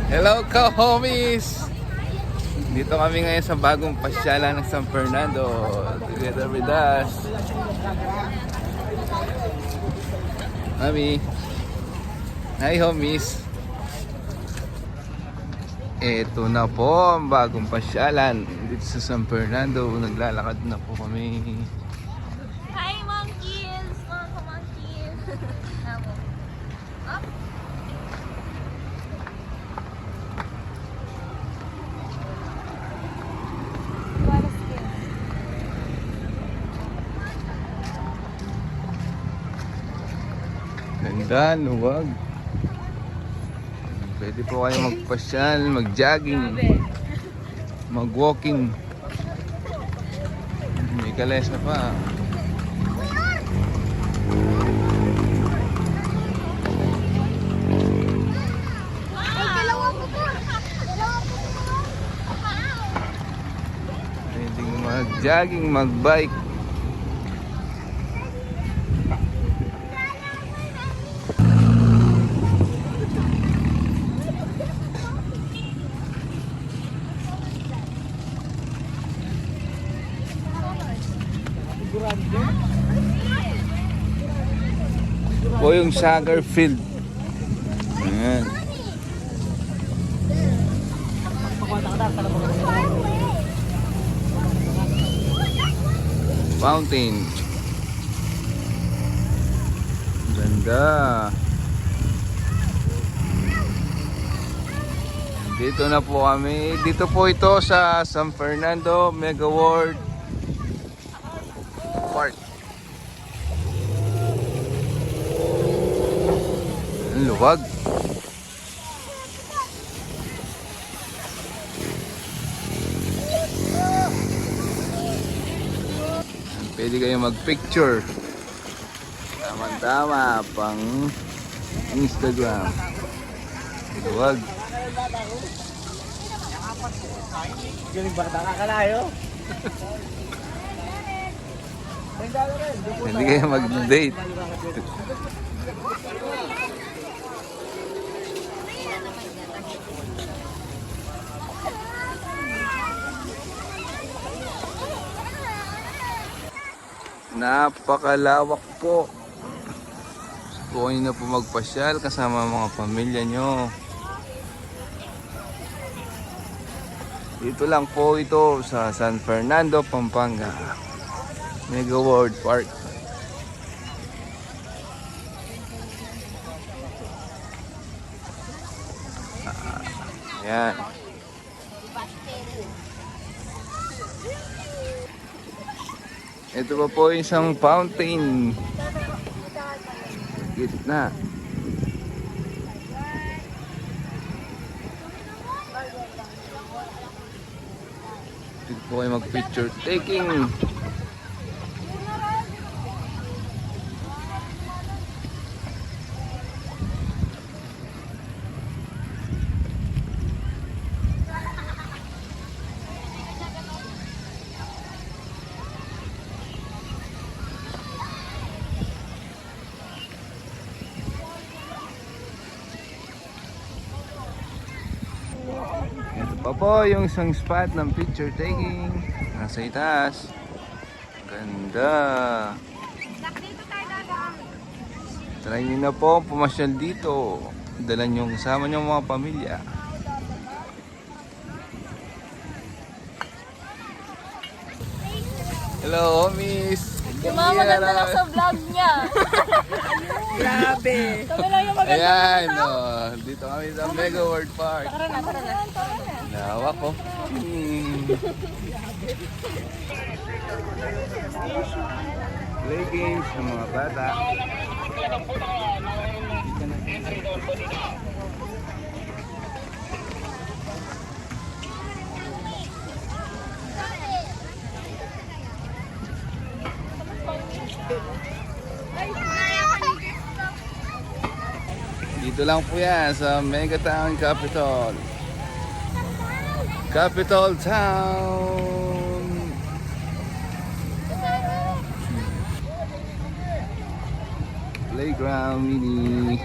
Hello ka-homies! Dito kami ngayon sa bagong pasyalan ng San Fernando. Together with us. Mami. Hi homies. Ito na po ang bagong pasyalan dito sa San Fernando. Naglalakad na po kami. Hi monkeys! Mga monkeys! Tama. Up! Ganda, luwag. Pwede po kayo magpasyal, mag-jogging, mag-walking. May kalesa pa. Pwedeng mag-jogging, mag-bike. O yung soccer field. Ayan. Fountain. Ganda. Dito na po kami. Dito po ito sa San Fernando Mega World Park. Ang luwag. Pwede kayo mag-picture. Tama-tama pang Instagram. Luwag. Galing ba nakakalayo? Hindi kayo mag-date. Napakalawak po. Gusto nyo na po magpasyal kasama mga pamilya nyo. Dito lang po ito sa San Fernando, Pampanga. Mega World Park. Ayan. Ito pa po isang fountain. Gitna. Dito po kayo mag-picture taking. Ito pa po yung isang spot ng picture taking. Nasa itaas. Ganda. Try nyo na po pumasyal dito. Dala nyo kasama nyo mga pamilya. Hello homies. Yung mga maganda lang sa vlog niya. Grabe. Kami lang yung maganda. Ayan, oh, dito kami sa Mega World Park. Tara na, tara na. Lawak ko. Play games ng mga bata. Dito lang po yan sa Mega Town Capital. Capital Town. Playground mini.